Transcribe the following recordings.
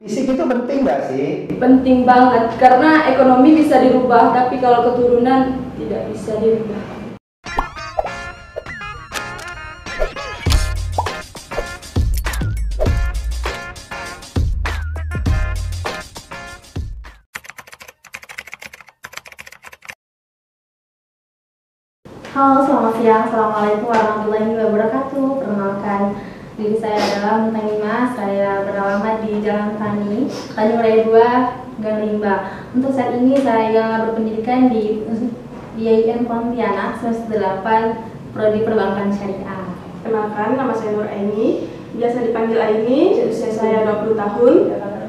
Fisik itu penting nggak sih? Penting banget, karena ekonomi bisa dirubah, tapi kalau keturunan tidak bisa dirubah. Halo, selamat siang. Assalamualaikum warahmatullahi wabarakatuh. Perkenalkan, diri saya adalah Muntang Lima. Saya beralamat di Jalan Tani, Tanjung Raya 2, Gang Limba. Untuk saat ini saya berpendidikan di IAIN Pontianak semester 8, Prodi Perbankan Syariah. Kenalkan, nama saya Nur Aini, biasa dipanggil Aini, usia saya 20 tahun.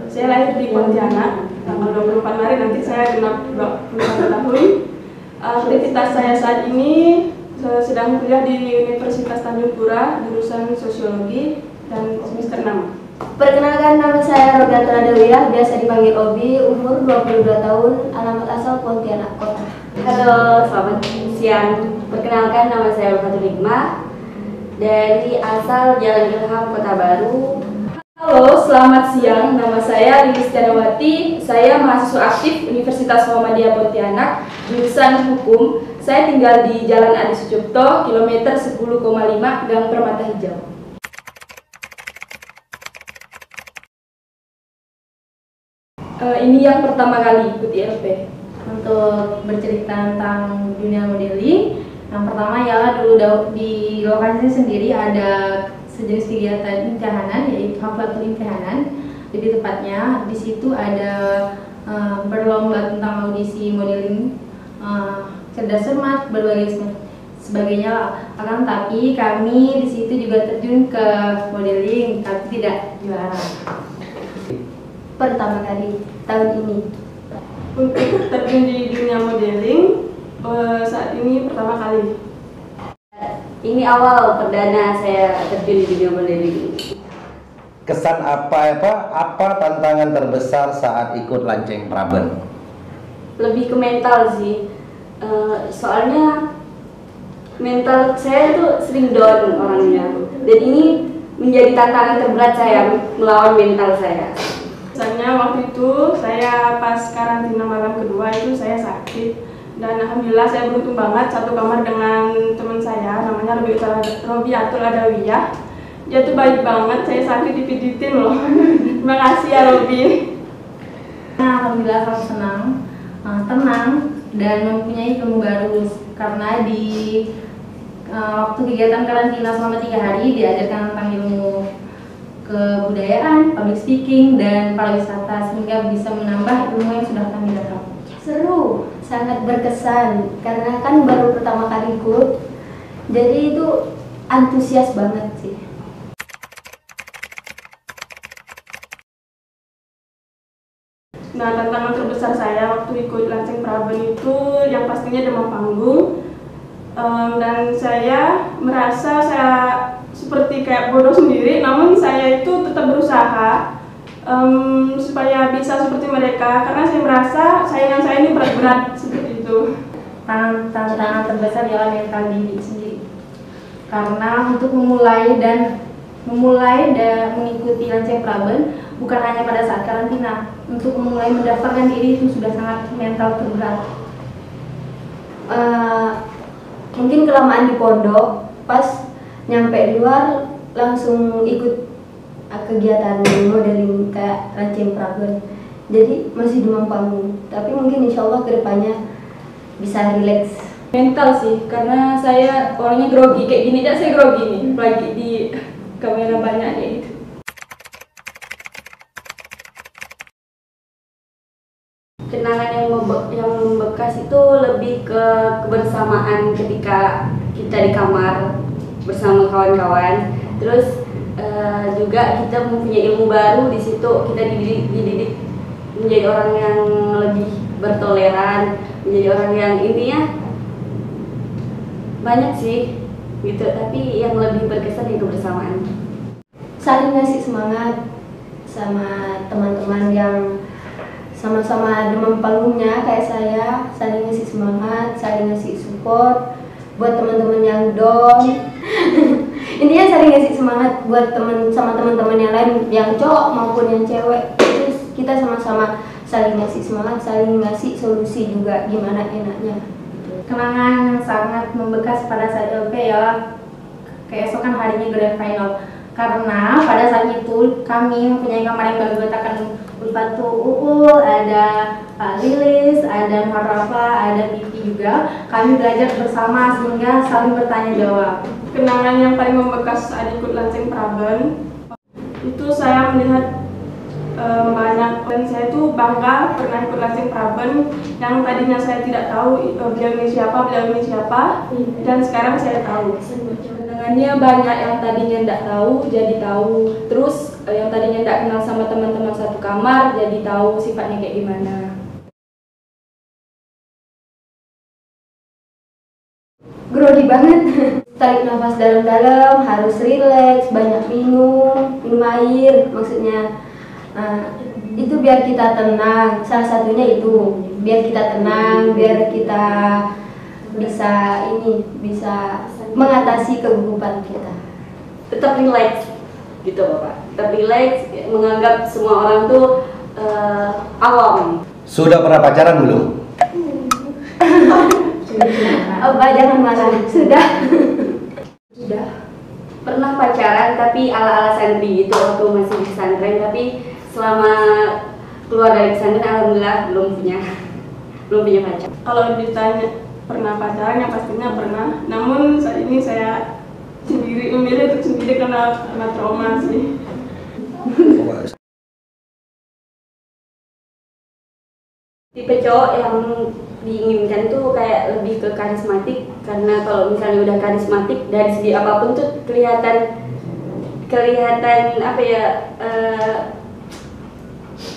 Saya lahir di Pontianak, tanggal 24 Maret, nanti saya genap 21 tahun. Aktivitas saya saat ini sedang kuliah di Universitas Tanjung Pura, jurusan Sosiologi dan semester 6. Perkenalkan, nama saya Robiatul Adawiyah, biasa dipanggil Obi, umur 22 tahun, alamat asal Pontianak Kota. Halo, selamat siang. Perkenalkan, nama saya Fatul Hikmah dari asal Jalan Ilham, Kota Baru. Halo, selamat siang. Nama saya Lilis Tianawati. Saya mahasiswa aktif Universitas Muhammadiyah Pontianak, jurusan Hukum. Saya tinggal di Jalan Adi Sucipto, kilometer 10,5, Gang Permata Hijau. Ini yang pertama kali ikut ILP. Untuk bercerita tentang dunia modeling, yang pertama ialah dulu di lokasi sendiri ada sejenis kegiatan impihanan, yaitu haflatul impihanan. Lebih tepatnya di situ ada berlomba tentang audisi modeling, cerdas cermat, berbagai sebagainya lah. Akan tapi kami di situ juga terjun ke modeling, tapi tidak juara. Pertama kali tahun ini. Untuk terjun di dunia modeling, saat ini pertama kali. Ini awal perdana saya terjun di dunia modeling. Kesan apa tantangan terbesar saat ikut Lanceng Praben? Lebih ke mental sih, soalnya mental saya tuh sering down orangnya. Dan ini menjadi tantangan terberat saya melawan mental saya. Misalnya waktu itu saya pas karantina malam kedua itu saya sakit, dan alhamdulillah saya beruntung banget satu kamar dengan teman saya namanya Robiatul Adawiyah. Dia tuh baik banget, saya sakit dipijitin loh. Terima kasih ya Robi. Alhamdulillah sangat senang, tenang, dan mempunyai ilmu baru karena di waktu kegiatan karantina selama 3 hari diajarkan tentang ilmu kebudayaan, public speaking, dan pariwisata, sehingga bisa menambah ilmu yang sudah kami dapat. Seru, sangat berkesan karena kan baru pertama kali ikut, jadi itu antusias banget sih. Nah, tantangan terbesar saya waktu ikut Lanceng Praben itu yang pastinya demam panggung, dan saya merasa saya seperti kayak bodoh sendiri, namun saya itu tetap berusaha supaya bisa seperti mereka, karena saya merasa saingan saya ini berat-berat seperti itu. Tantangan terbesar ialah mental diri sendiri, karena untuk memulai dan mengikuti Lanceng Praben bukan hanya pada saat karantina. Untuk memulai mendaftarkan diri itu sudah sangat mental terberat. Mungkin kelamaan di pondok, pas nyampe di luar langsung ikut kegiatan modeling kayak Lanceng Praben, jadi masih demam panggung, tapi mungkin insya Allah kedepannya bisa rileks. Mental sih, karena saya orangnya grogi, kayak gini aja saya grogi nih, apalagi di kamera banyak kayak gitu. Kenangan yang membekas itu lebih ke kebersamaan ketika kita di kamar bersama kawan-kawan. Terus juga kita mempunyai ilmu baru di situ. Kita dididik menjadi orang yang lebih bertoleran, menjadi orang yang intinya banyak sih gitu. Tapi yang lebih berkesan itu kebersamaan. Saling ngasih semangat sama teman-teman yang sama-sama demam panggungnya kayak saya, saling ngasih semangat, saling ngasih support buat teman-teman yang down. Intinya saling ngasih semangat buat teman-teman yang lain, yang cowok maupun yang cewek. Itu kita sama-sama saling ngasih semangat, saling ngasih solusi juga gimana enaknya. Kenangan yang sangat membekas pada saat LP ya keesokan harinya grand final, karena pada saat itu kami mempunyai kamar yang bergotakan Ulfatu Uul, ada Pak Lilis, ada Muharrafa, ada Pipi juga. Kami belajar bersama sehingga saling bertanya jawab. Kenangan yang paling membekas saat ikut lanceng Praben itu saya melihat banyak, dan saya itu bangga pernah ikut lanceng Praben yang tadinya saya tidak tahu beliau ini siapa, dan sekarang saya tahu. Kenangannya banyak, yang tadinya tidak tahu jadi tahu, terus yang tadinya tidak kenal sama teman-teman satu kamar jadi tahu sifatnya kayak gimana. Grogi banget. Tarik nafas dalam-dalam, harus rileks, banyak minum air maksudnya. Itu biar kita tenang, salah satunya itu biar kita tenang, biar kita bisa mengatasi kegugupan kita. Tetap relax gitu Bapak, tetap relax, menganggap semua orang tuh awam. Sudah pernah pacaran belum? Apa jangan marah, sudah. Sudah pernah pacaran tapi ala-ala santri gitu waktu masih di pesantren, tapi selama keluar dari pesantren alhamdulillah belum punya pacar. Kalau ditanya pernah pacaran, yang pastinya pernah. Namun saat ini saya memilih untuk sendiri karena trauma sih. Tipe cowok yang diinginkan tuh kayak lebih ke karismatik, karena kalau misalnya udah karismatik dari segi apapun tuh kelihatan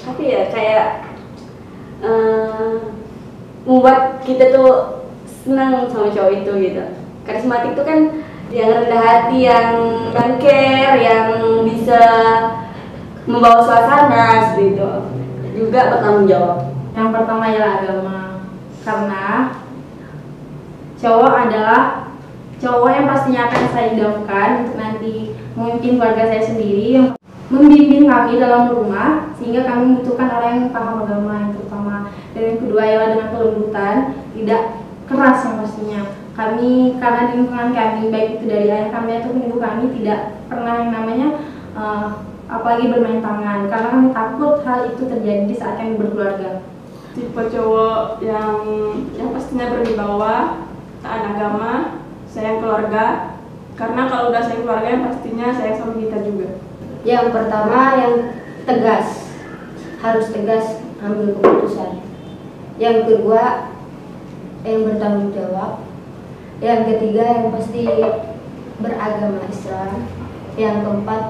apa ya kayak membuat kita tuh senang sama cowok itu gitu. Karismatik tuh kan yang rendah hati, yang care, yang bisa membawa suasana seperti itu, juga bertanggung jawab. Yang pertama ialah agama, karena cowok adalah cowok yang pastinya akan saya idamkan untuk nanti memimpin keluarga saya sendiri, yang membimbing kami dalam rumah, sehingga kami membutuhkan orang yang paham agama yang terutama. Dan yang kedua ialah dengan kelembutan, tidak keras yang pastinya. Kami, karena di lingkungan kami, baik itu dari ayah kami atau ibu kami, tidak pernah yang namanya apalagi bermain tangan, karena kami takut hal itu terjadi di saat kami berkeluarga. Tipe cowok yang pastinya berwibawa, taat agama, sayang keluarga. Karena kalau udah sayang keluarga, yang pastinya sayang sama kita juga. Yang pertama yang tegas, harus tegas ambil keputusan. Yang kedua yang bertanggung jawab. Yang ketiga yang pasti beragama Islam. Yang keempat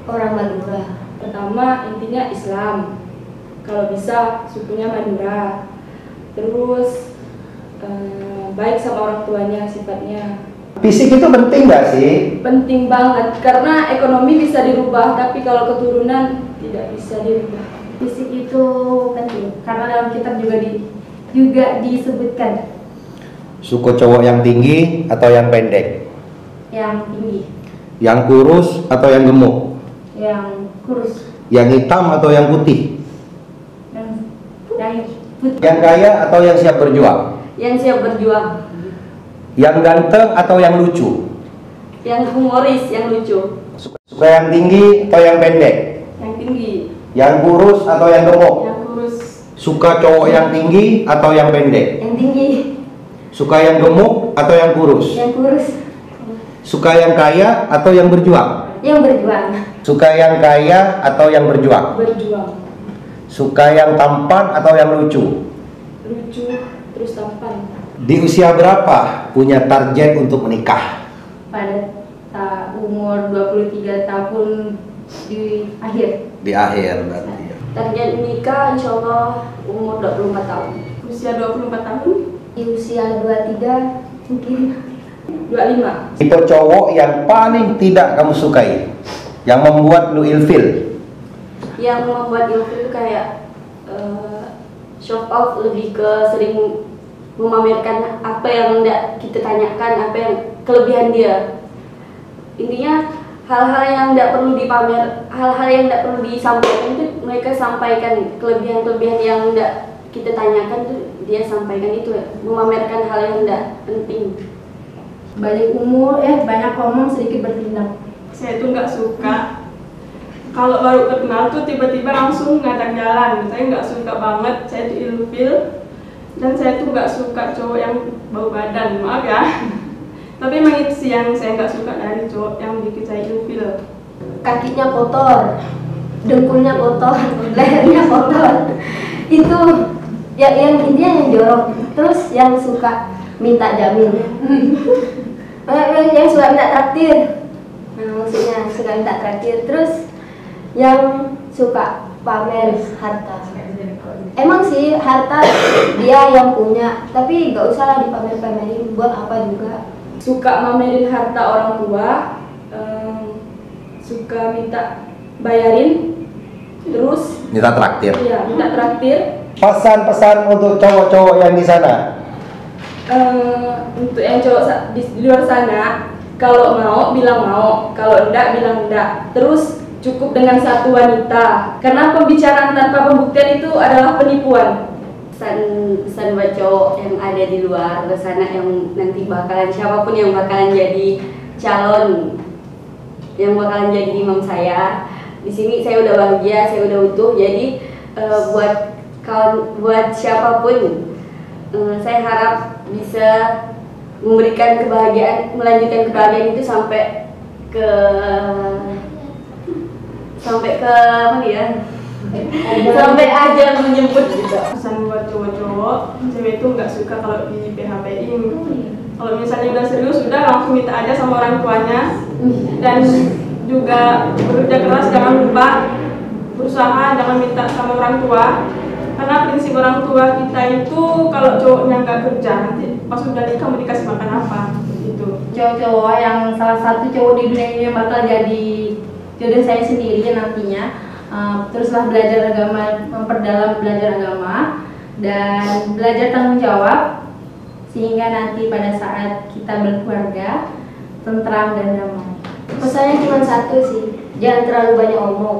orang Madura. Pertama intinya Islam, kalau bisa sukunya Madura, terus baik sama orang tuanya sifatnya. Fisik itu penting nggak sih? Penting banget, karena ekonomi bisa dirubah, tapi kalau keturunan tidak bisa dirubah. Fisik itu penting, karena dalam kitab juga disebutkan Suka cowok yang tinggi atau yang pendek? yang tinggi, Yang kurus atau yang gemuk? yang kurus, Yang hitam atau yang putih? yang putih, Yang kaya atau yang siap berjuang? Yang siap berjuang, Yang ganteng atau yang lucu? yang humoris, yang lucu. Suka yang tinggi atau yang pendek? Yang tinggi, Yang kurus atau yang gemuk? yang kurus, Suka cowok yang tinggi atau yang pendek? Yang tinggi, Suka yang gemuk atau yang kurus? yang kurus, Suka yang kaya atau yang berjuang? yang berjuang. Suka yang kaya atau yang berjuang? Berjuang, Suka yang tampan atau yang lucu? lucu, terus tampan. Di usia berapa punya target untuk menikah? pada umur 23 tahun di akhir. Di akhir berarti ya. Target nikah insya Allah umur 24 tahun. usia 24 tahun, Di usia 23 mungkin 25. Tipe cowok yang paling tidak kamu sukai, yang membuat lu ilfil. Yang membuat ilfil itu kayak show off, lebih ke sering memamerkan apa yang tidak kita tanyakan, apa yang kelebihan dia. Intinya hal-hal yang tidak perlu dipamer, hal-hal yang tidak perlu disampaikan itu mereka sampaikan, kelebihan-kelebihan yang tidak kita tanyakan tuh dia sampaikan, itu ya, memamerkan hal yang tidak penting. Balik umur, banyak ngomong sedikit bertindak. Saya tuh nggak suka kalau baru kenal tuh tiba-tiba langsung ngajak jalan. Saya nggak suka banget, saya diilfil. Dan saya tuh nggak suka cowok yang bau badan, maaf ya. Tapi emang itu sih yang saya nggak suka dari cowok yang bikin saya ilfil. Kakinya kotor, dengkulnya kotor, lehernya kotor. Itu ya yang intinya yang jorok. Terus yang suka minta jamin. Yang suka minta traktir. Nah, maksudnya suka minta traktir. Terus yang suka pamer harta. Emang sih harta dia yang punya, tapi gak usah lah dipamer-pamerin, buat apa juga. Suka mamerin harta orang tua, suka minta bayarin, terus Minta traktir. ya minta traktir. Pesan-pesan untuk cowok-cowok yang di sana. Untuk yang cowok di luar sana, kalau mau bilang mau, kalau enggak bilang enggak. Terus cukup dengan satu wanita, karena pembicaraan tanpa pembuktian itu adalah penipuan. Pesan buat cowok yang ada di luar sana yang nanti bakalan, siapapun yang bakalan jadi calon, yang bakalan jadi imam saya di sini, saya udah bahagia, saya udah utuh. Jadi buat siapapun, saya harap bisa memberikan kebahagiaan, melanjutkan kebahagiaan itu sampai ke mana ya? Sampai aja menjemput gitu. Pesan buat cowok-cowok, cewek itu nggak suka kalau di PHP-in. Kalau misalnya udah serius, udah langsung minta aja sama orang tuanya. Dan juga bekerja keras, jangan lupa berusaha, jangan minta sama orang tua. Karena prinsip orang tua kita itu kalau cowoknya nggak kerja, nanti pas udah nikah mau dikasih makan apa gitu. Cowok-cowok yang salah satu cowok di dunia ini yang bakal jadi jodoh saya sendiri nantinya, teruslah belajar agama, memperdalam belajar agama dan belajar tanggung jawab, sehingga nanti pada saat kita berkeluarga tentram dan damai. Pesannya cuma satu sih, jangan terlalu banyak omong.